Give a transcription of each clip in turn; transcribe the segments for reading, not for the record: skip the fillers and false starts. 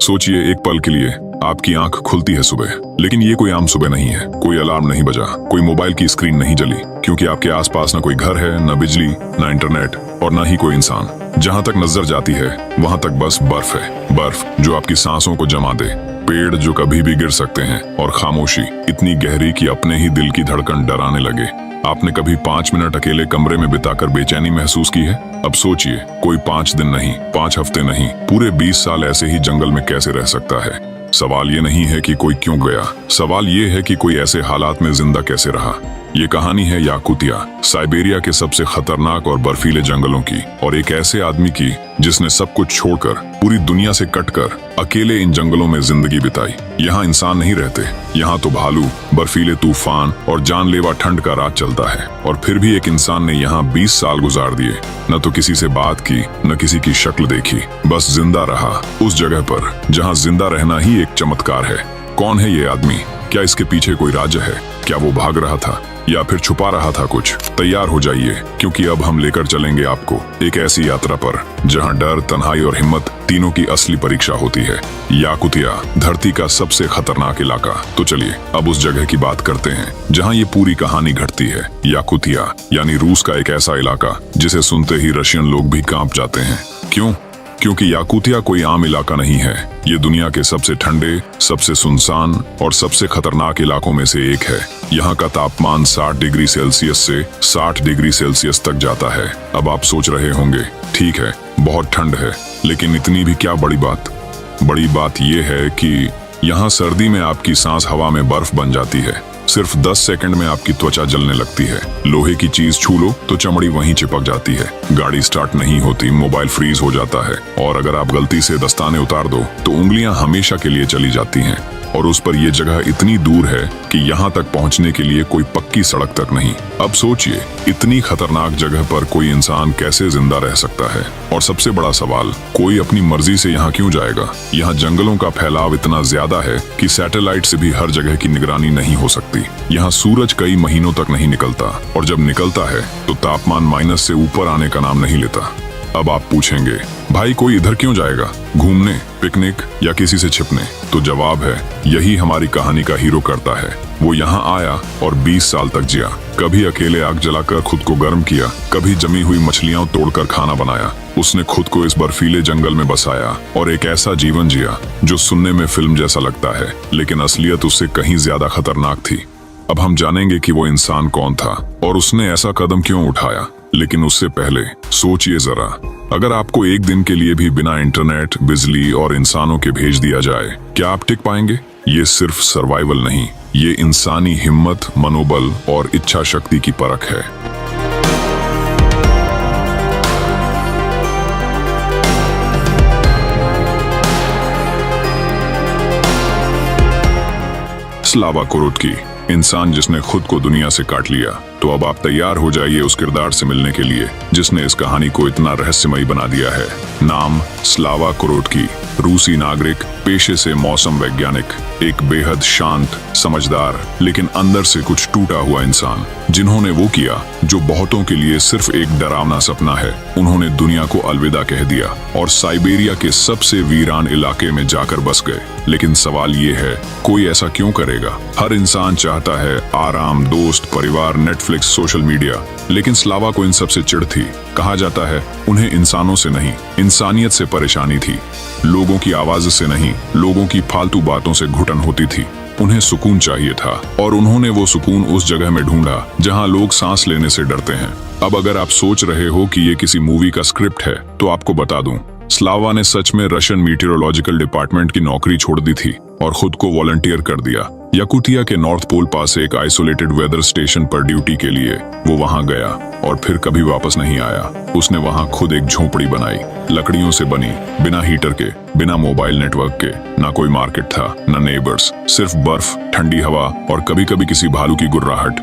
सोचिए एक पल के लिए, आपकी आंख खुलती है सुबह, लेकिन ये कोई आम सुबह नहीं है। कोई अलार्म नहीं बजा, कोई मोबाइल की स्क्रीन नहीं जली, क्योंकि आपके आसपास न कोई घर है, न बिजली, न इंटरनेट और न ही कोई इंसान। जहां तक नजर जाती है वहां तक बस बर्फ है, बर्फ जो आपकी सांसों को जमा दे, पेड़ जो कभी भी गिर सकते हैं और खामोशी इतनी गहरी कि अपने ही दिल की धड़कन डराने लगे। आपने कभी 5 मिनट अकेले कमरे में बिताकर बेचैनी महसूस की है? अब सोचिए, कोई 5 दिन नहीं, 5 हफ्ते नहीं, पूरे 20 साल ऐसे ही जंगल में कैसे रह सकता है? सवाल ये नहीं है कि कोई क्यों गया, सवाल ये है कि कोई ऐसे हालात में जिंदा कैसे रहा। ये कहानी है याकुतिया, साइबेरिया के सबसे खतरनाक और बर्फीले जंगलों की, और एक ऐसे आदमी की जिसने सब कुछ छोड़कर, पूरी दुनिया से कटकर अकेले इन जंगलों में जिंदगी बिताई। यहाँ इंसान नहीं रहते, यहाँ तो भालू, बर्फीले तूफान और जानलेवा ठंड का राज चलता है। और फिर भी एक इंसान ने यहाँ 20 साल गुजार दिए, न तो किसी से बात की, न किसी की शक्ल देखी, बस जिंदा रहा उस जगह पर जहाँ जिंदा रहना ही एक चमत्कार है। कौन है ये आदमी? क्या इसके पीछे कोई राज है? क्या वो भाग रहा था या फिर छुपा रहा था कुछ? तैयार हो जाइए, क्योंकि अब हम लेकर चलेंगे आपको एक ऐसी यात्रा पर जहां डर, तन्हाई और हिम्मत तीनों की असली परीक्षा होती है। याकुतिया, धरती का सबसे खतरनाक इलाका। तो चलिए अब उस जगह की बात करते हैं जहां ये पूरी कहानी घटती है। याकुतिया यानी रूस का एक ऐसा इलाका जिसे सुनते ही रशियन लोग भी कांप जाते हैं। क्यों? क्योंकि याकुतिया कोई आम इलाका नहीं है। ये दुनिया के सबसे ठंडे, सबसे सुनसान और सबसे खतरनाक इलाकों में से एक है। यहाँ का तापमान 60 डिग्री सेल्सियस से 60 डिग्री सेल्सियस तक जाता है। अब आप सोच रहे होंगे, ठीक है, बहुत ठंड है, लेकिन इतनी भी क्या बड़ी बात? बड़ी बात यह है कि यहाँ सर्दी में आपकी सांस हवा में बर्फ बन जाती है। सिर्फ 10 सेकंड में आपकी त्वचा जलने लगती है। लोहे की चीज छू लो तो चमड़ी वहीं चिपक जाती है। गाड़ी स्टार्ट नहीं होती, मोबाइल फ्रीज हो जाता है, और अगर आप गलती से दस्ताने उतार दो तो उंगलियां हमेशा के लिए चली जाती हैं। और उस पर यह जगह इतनी दूर है कि यहाँ तक पहुँचने के लिए कोई पक्की सड़क तक नहीं। अब सोचिए, इतनी खतरनाक जगह पर कोई इंसान कैसे जिंदा रह सकता है? और सबसे बड़ा सवाल, कोई अपनी मर्जी से यहाँ क्यों जाएगा? यहाँ जंगलों का फैलाव इतना ज्यादा है कि सैटेलाइट से भी हर जगह की निगरानी नहीं हो सकती। यहाँ सूरज कई महीनों तक नहीं निकलता, और जब निकलता है तो तापमान माइनस से ऊपर आने का नाम नहीं लेता। अब आप पूछेंगे, भाई कोई इधर क्यों जाएगा? घूमने, पिकनिक या किसी से छिपने? तो जवाब है, यही हमारी कहानी का हीरो करता है। वो यहाँ आया और 20 साल तक जिया। कभी अकेले आग जलाकर खुद को गर्म किया, कभी जमी हुई मछलियां तोड़कर खाना बनाया। उसने खुद को इस बर्फीले जंगल में बसाया और एक ऐसा जीवन जिया जो सुनने में फिल्म जैसा लगता है, लेकिन असलियत उससे कहीं ज्यादा खतरनाक थी। अब हम जानेंगे कि वो इंसान कौन था और उसने ऐसा कदम क्यों उठाया। लेकिन उससे पहले सोचिए जरा, अगर आपको एक दिन के लिए भी बिना इंटरनेट, बिजली और इंसानों के भेज दिया जाए, क्या आप टिक पाएंगे? ये सिर्फ सर्वाइवल नहीं, ये इंसानी हिम्मत, मनोबल और इच्छा शक्ति की परख है। स्लावा कोरोटकी, इंसान जिसने खुद को दुनिया से काट लिया। तो अब आप तैयार हो जाइए उस किरदार से मिलने के लिए जिसने इस कहानी को इतना रहस्यमयी बना दिया है। नाम स्लावा कोरोटकी, रूसी नागरिक, पेशे से मौसम वैज्ञानिक, एक बेहद शांत, समझदार लेकिन अंदर से कुछ टूटा हुआ इंसान, जिन्होंने वो किया जो बहुतों के लिए सिर्फ एक डरावना सपना है। उन्होंने दुनिया को अलविदा कह दिया और साइबेरिया के सबसे वीरान इलाके में जाकर बस गए। लेकिन सवाल ये है, कोई ऐसा क्यों करेगा? हर इंसान चाहता है आराम, दोस्त, परिवार, नेटफ्लिक्स, सोशल मीडिया, लेकिन स्लावा को इन सब से चिढ़ थी। कहा जाता है उन्हें इंसानों से नहीं, इंसानियत से परेशानी थी। लोगों की आवाज से नहीं, लोगों की फालतू बातों से घुटन होती थी। उन्हें सुकून चाहिए था, और उन्होंने वो सुकून उस जगह में ढूंढा जहां लोग सांस लेने से डरते हैं। अब अगर आप सोच रहे हो कि ये किसी मूवी का स्क्रिप्ट है, तो आपको बता दूं, स्लावा ने सच में रशियन मीटियोरोलॉजिकल डिपार्टमेंट की नौकरी छोड़ दी थी और खुद को वॉलंटियर कर दिया। याकुतिया के नॉर्थ पोल पास एक आइसोलेटेड वेदर स्टेशन पर ड्यूटी के लिए वो वहां गया और फिर कभी वापस नहीं आया। उसने वहां खुद एक झोपड़ी बनाई, लकड़ियों से बनी, बिना हीटर के, बिना मोबाइल नेटवर्क के। ना कोई मार्केट था, ना नेबर्स, सिर्फ बर्फ, ठंडी हवा और कभी कभी किसी भालू की गुर्राहट।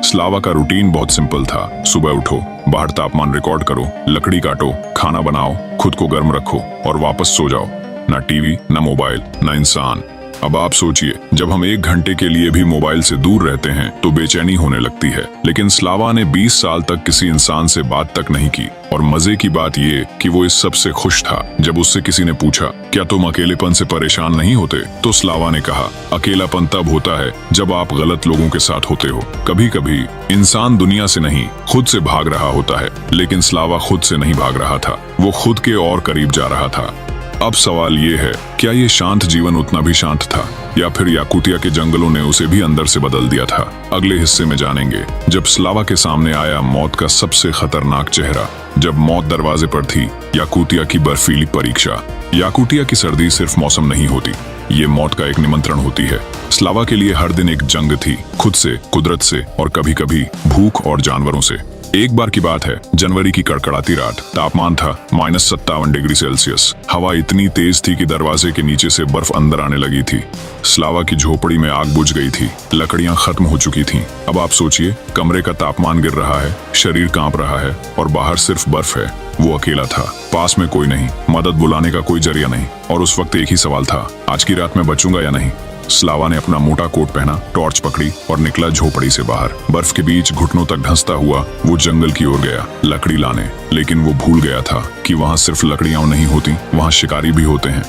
स्लावा का रूटीन बहुत सिंपल था। सुबह उठो, बाहर तापमान रिकॉर्ड करो, लकड़ी काटो, खाना बनाओ, खुद को गर्म रखो और वापस सो जाओ। ना टीवी, ना मोबाइल, ना इंसान। अब आप सोचिए, जब हम 1 घंटे के लिए भी मोबाइल से दूर रहते हैं तो बेचैनी होने लगती है, लेकिन स्लावा ने 20 साल तक किसी इंसान से बात तक नहीं की। और मजे की बात ये कि वो इस सब से खुश था। जब उससे किसी ने पूछा, क्या तुम अकेलेपन से परेशान नहीं होते, तो स्लावा ने कहा, अकेलापन तब होता है जब आप गलत लोगों के साथ होते हो। कभी कभी इंसान दुनिया से नहीं, खुद से भाग रहा होता है, लेकिन स्लावा खुद से नहीं भाग रहा था, वो खुद के और करीब जा रहा था। अब सवाल ये है, क्या ये शांत जीवन उतना भी शांत था, या फिर याकुतिया के जंगलों ने उसे भी अंदर से बदल दिया था? अगले हिस्से में जानेंगे, जब स्लावा के सामने आया मौत का सबसे खतरनाक चेहरा, जब मौत दरवाजे पर थी, याकुतिया की बर्फीली परीक्षा। याकुतिया की सर्दी सिर्फ मौसम नहीं होती, ये मौत का एक निमंत्रण होती है। स्लावा के लिए हर दिन एक जंग थी, खुद से, कुदरत से और कभी कभी भूख और जानवरों से। एक बार की बात है, जनवरी की कड़कड़ाती रात, तापमान था -57 डिग्री सेल्सियस। हवा इतनी तेज थी कि दरवाजे के नीचे से बर्फ अंदर आने लगी थी। स्लावा की झोपड़ी में आग बुझ गई थी, लकड़ियां खत्म हो चुकी थीं। अब आप सोचिए, कमरे का तापमान गिर रहा है, शरीर कांप रहा है और बाहर सिर्फ बर्फ है। वो अकेला था, पास में कोई नहीं, मदद बुलाने का कोई जरिया नहीं। और उस वक्त एक ही सवाल था, आज की रात मैं बचूंगा या नहीं? स्लावा ने अपना मोटा कोट पहना, टॉर्च पकड़ी और निकला झोपड़ी से बाहर। बर्फ के बीच घुटनों तक धंसता हुआ वो जंगल की ओर गया, लकड़ी लाने। लेकिन वो भूल गया था कि वहाँ सिर्फ लकड़ियां नहीं होती, वहाँ शिकारी भी होते हैं।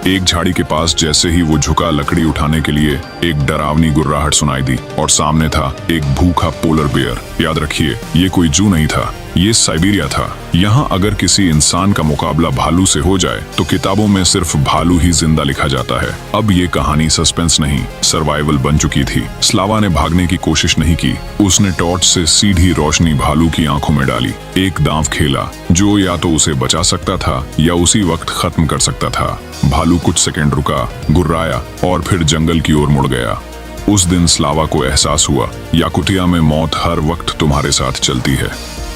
एक झाड़ी के पास जैसे ही वो झुका लकड़ी उठाने के लिए, एक डरावनी गुर्राहट सुनाई दी और सामने था एक भूखा पोलर बेयर। याद रखिए, ये कोई जू नहीं था, ये साइबेरिया था। यहाँ अगर किसी इंसान का मुकाबला भालू से हो जाए तो किताबों में सिर्फ भालू ही जिंदा लिखा जाता है। अब ये कहानी सस्पेंस नहीं, सर्वाइवल बन चुकी थी। स्लावा ने भागने की कोशिश नहीं की, उसने टॉर्च से सीधी रोशनी भालू की आंखों में डाली। एक दांव खेला जो या तो उसे बचा सकता था या उसी वक्त खत्म कर सकता था। भालू कुछ सेकंड रुका, गुर्राया और फिर जंगल की ओर मुड़ गया। उस दिन स्लावा को एहसास हुआ, याकुतिया में मौत हर वक्त तुम्हारे साथ चलती है।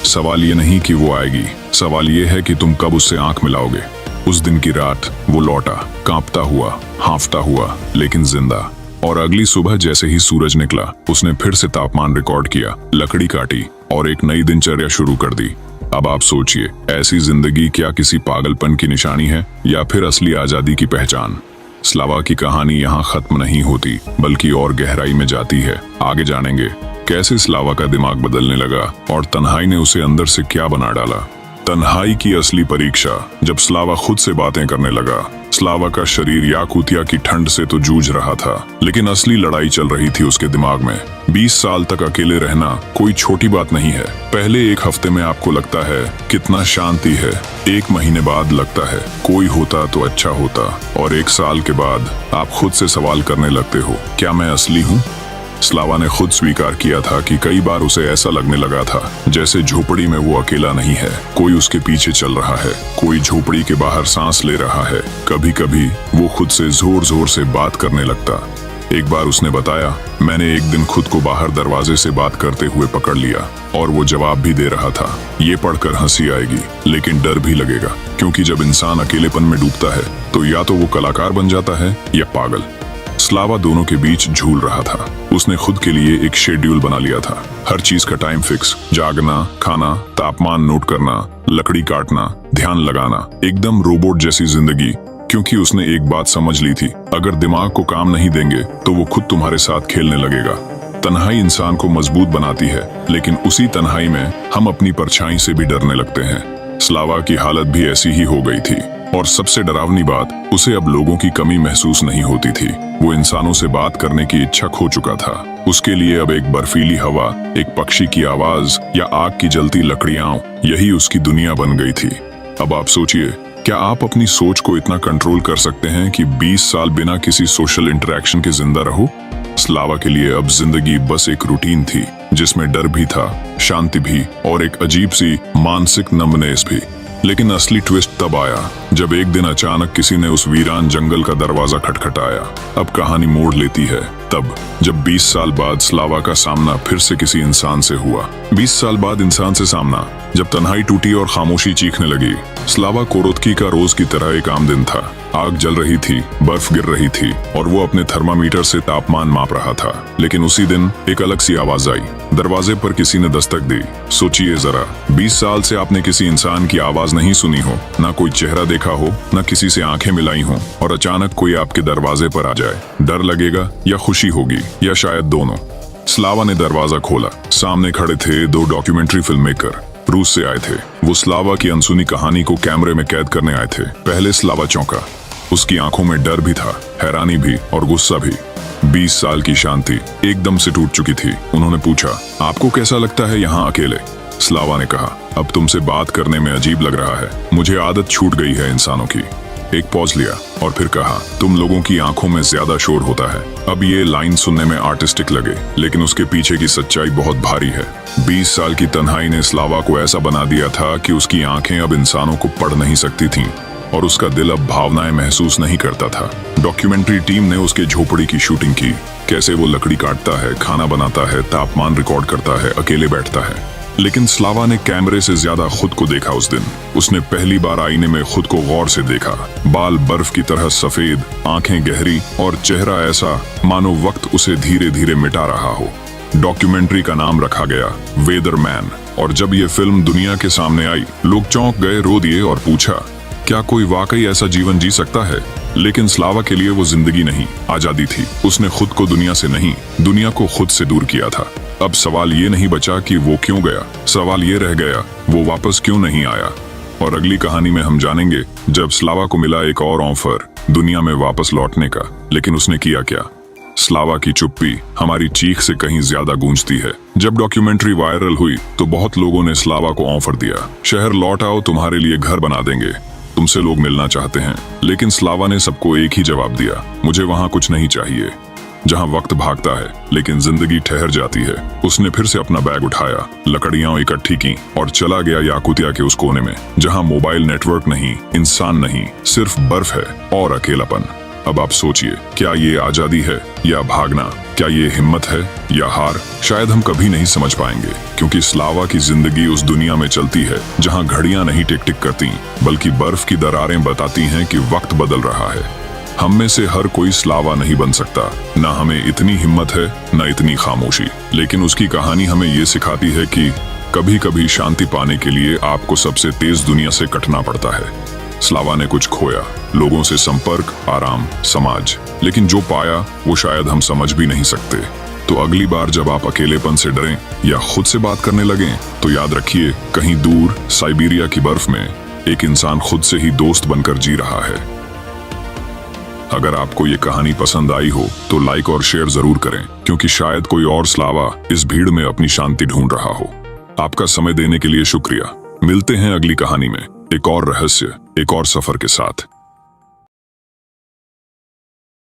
सवाल ये नहीं कि वो आएगी, सवाल ये है कि तुम कब उससे आंख मिलाओगे। उस दिन की रात वो लौटा, कांपता हुआ, हांफता हुआ, लेकिन जिंदा। और अगली सुबह जैसे ही सूरज निकला, उसने फिर से तापमान रिकॉर्ड किया, लकड़ी काटी और एक नई दिनचर्या शुरू कर दी। अब आप सोचिए, ऐसी जिंदगी क्या किसी पागलपन की निशानी है या फिर असली आजादी की पहचान? स्लावा की कहानी यहाँ खत्म नहीं होती, बल्कि और गहराई में जाती है। आगे जानेंगे कैसे स्लावा का दिमाग बदलने लगा और तन्हाई ने उसे अंदर से क्या बना डाला। तन्हाई की असली परीक्षा, जब स्लावा खुद से बातें करने लगा। स्लावा का शरीर याकुतिया की ठंड से तो जूझ रहा था, लेकिन असली लड़ाई चल रही थी उसके दिमाग में। 20 साल तक अकेले रहना कोई छोटी बात नहीं है। पहले एक हफ्ते में आपको लगता है कितना शांति है, 1 महीने बाद लगता है कोई होता तो अच्छा होता, और 1 साल के बाद आप खुद से सवाल करने लगते हो, क्या मैं असली हूँ? स्लावा ने खुद स्वीकार किया था कि कई बार उसे ऐसा लगने लगा था जैसे झोपड़ी में वो अकेला नहीं है, कोई उसके पीछे चल रहा है, कोई झोपड़ी के बाहर सांस ले रहा है। कभी कभी वो खुद से जोर जोर से बात करने लगता। एक बार उसने बताया, मैंने एक दिन खुद को बाहर दरवाजे से बात करते हुए पकड़ लिया और वो जवाब भी दे रहा था। ये पढ़कर हंसी आएगी, लेकिन डर भी लगेगा, क्योंकि जब इंसान अकेलेपन में डूबता है तो या तो वो कलाकार बन जाता है या पागल। स्लावा दोनों के बीच झूल रहा था। उसने खुद के लिए एक शेड्यूल बना लिया था, हर चीज का टाइम फिक्स, जागना, खाना, तापमान नोट करना, लकड़ी काटना, ध्यान लगाना, एकदम रोबोट जैसी जिंदगी। क्योंकि उसने एक बात समझ ली थी, अगर दिमाग को काम नहीं देंगे तो वो खुद तुम्हारे साथ खेलने लगेगा। तन्हाई इंसान को मजबूत बनाती है, लेकिन उसी तन्हाई में हम अपनी परछाई से भी डरने लगते हैं। स्लावा की हालत भी ऐसी ही हो गई थी, और सबसे डरावनी बात, उसे अब लोगों की कमी महसूस नहीं होती थी। वो इंसानों से बात करने की इच्छा खो चुका था। उसके लिए अब एक बर्फीली हवा, एक पक्षी की आवाज या आग की जलती लकड़ियां, यही उसकी दुनिया बन गई थी। अब आप सोचिए, क्या आप अपनी सोच को इतना कंट्रोल कर सकते हैं कि 20 साल बिना किसी सोशल इंटरेक्शन के जिंदा रहो? स्लावा के लिए अब जिंदगी बस एक रूटीन थी, जिसमें डर भी था, शांति भी और एक अजीब सी मानसिक नम्बनेस भी। लेकिन असली ट्विस्ट तब आया जब एक दिन अचानक किसी ने उस वीरान जंगल का दरवाजा खटखटाया। अब कहानी मोड़ लेती है तब, जब 20 साल बाद स्लावा का सामना फिर से किसी इंसान से हुआ। 20 साल बाद इंसान से सामना, जब तन्हाई टूटी और खामोशी चीखने लगी। स्लावा कोरोत्की का रोज की तरह एक आम दिन था। आग जल रही थी, बर्फ गिर रही थी और वो अपने थर्मामीटर से तापमान माप रहा था। लेकिन उसी दिन एक अलग सी आवाज आई, दरवाजे पर किसी ने दस्तक दी। सोचिए जरा, 20 साल से आपने किसी इंसान की आवाज नहीं सुनी हो, ना कोई चेहरा देखा हो, ना किसी से आंखें मिलाई हो, और अचानक कोई आपके दरवाजे पर आ जाए। डर लगेगा या खुशी होगी, या शायद दोनों। स्लावा ने दरवाजा खोला। सामने खड़े थे 2 डॉक्यूमेंट्री फिल्म मेकर, रूस से आए थे। वो स्लावा की अनसुनी कहानी को कैमरे में कैद करने आए थे। पहले स्लावा चौंका। उसकी आंखों में डर भी था, हैरानी भी और गुस्सा भी। 20 साल की शांति एकदम से टूट चुकी थी। उन्होंने पूछा, आपको कैसा लगता है यहाँ अकेले? स्लावा ने कहा, अब तुमसे बात करने में अजीब लग रहा है। मुझे आदत छूट गई है इंसानों की। एक पॉज लिया और फिर कहा, तुम लोगों की आंखों में ज्यादा शोर होता है। अब ये लाइन सुनने में आर्टिस्टिक लगे, लेकिन उसके पीछे की सच्चाई बहुत भारी है। 20 साल की तन्हाई ने स्लावा को ऐसा बना दिया था कि उसकी आंखें अब इंसानों को पढ़ नहीं सकती थीं, और उसका दिल अब भावनाएं महसूस नहीं करता था। डॉक्यूमेंट्री टीम ने उसके झोपड़ी की शूटिंग की, कैसे वो लकड़ी काटता है, खाना बनाता है, तापमान रिकॉर्ड करता है, अकेले बैठता है। लेकिन स्लावा ने कैमरे से ज्यादा खुद को देखा उस दिन। उसने पहली बार आईने में खुद को गौर से देखा। बाल बर्फ की तरह सफेद, आंखें गहरी और चेहरा ऐसा मानो वक्त उसे धीरे धीरे मिटा रहा हो। डॉक्यूमेंट्री का नाम रखा गया वेदरमैन, और जब ये फिल्म दुनिया के सामने आई, लोग चौंक गए, रो दिए और पूछा, क्या कोई वाकई ऐसा जीवन जी सकता है? लेकिन स्लावा के लिए वो जिंदगी नहीं, आजादी थी। उसने खुद को दुनिया से नहीं, दुनिया को खुद से दूर किया था। अब सवाल ये नहीं बचा कि वो क्यों गया, सवाल ये रह गया, वो वापस क्यों नहीं आया। और अगली कहानी में हम जानेंगे जब स्लावा को मिला एक और ऑफर दुनिया में वापस लौटने का, लेकिन उसने किया क्या। स्लावा की चुप्पी हमारी चीख से कहीं ज्यादा गूंजती है। जब डॉक्यूमेंट्री वायरल हुई तो बहुत लोगों ने स्लावा को ऑफर दिया, शहर लौट आओ, तुम्हारे लिए घर बना देंगे, तुमसे लोग मिलना चाहते हैं। लेकिन स्लावा ने सबको एक ही जवाब दिया, मुझे वहां कुछ नहीं चाहिए। जहां वक्त भागता है लेकिन जिंदगी ठहर जाती है। उसने फिर से अपना बैग उठाया, लकड़ियां इकट्ठी की और चला गया याकुतिया के उस कोने में, जहां मोबाइल नेटवर्क नहीं, इंसान नहीं, सिर्फ बर्फ है और अकेलापन। अब आप सोचिए, क्या ये आजादी है या भागना? क्या ये हिम्मत है या हार? शायद हम कभी नहीं समझ पाएंगे, क्योंकि स्लावा की जिंदगी उस दुनिया में चलती है जहां घड़ियां नहीं टिक टिक करती, बल्कि बर्फ की दरारें बताती हैं कि वक्त बदल रहा है। हम में से हर कोई स्लावा नहीं बन सकता, ना हमें इतनी हिम्मत है, ना इतनी खामोशी। लेकिन उसकी कहानी हमें ये सिखाती है कि कभी कभी शांति पाने के लिए आपको सबसे तेज दुनिया से कटना पड़ता है। स्लावा ने कुछ खोया, लोगों से संपर्क, आराम, समाज, लेकिन जो पाया वो शायद हम समझ भी नहीं सकते। तो अगली बार जब आप अकेलेपन से डरें या खुद से बात करने लगें, तो याद रखिए, कहीं दूर साइबेरिया की बर्फ में एक इंसान खुद से ही दोस्त बनकर जी रहा है। अगर आपको ये कहानी पसंद आई हो तो लाइक और शेयर जरूर करें, क्योंकि शायद कोई और स्लावा इस भीड़ में अपनी शांति ढूंढ रहा हो। आपका समय देने के लिए शुक्रिया। मिलते हैं अगली कहानी में, एक और रहस्य, एक और सफर के साथ।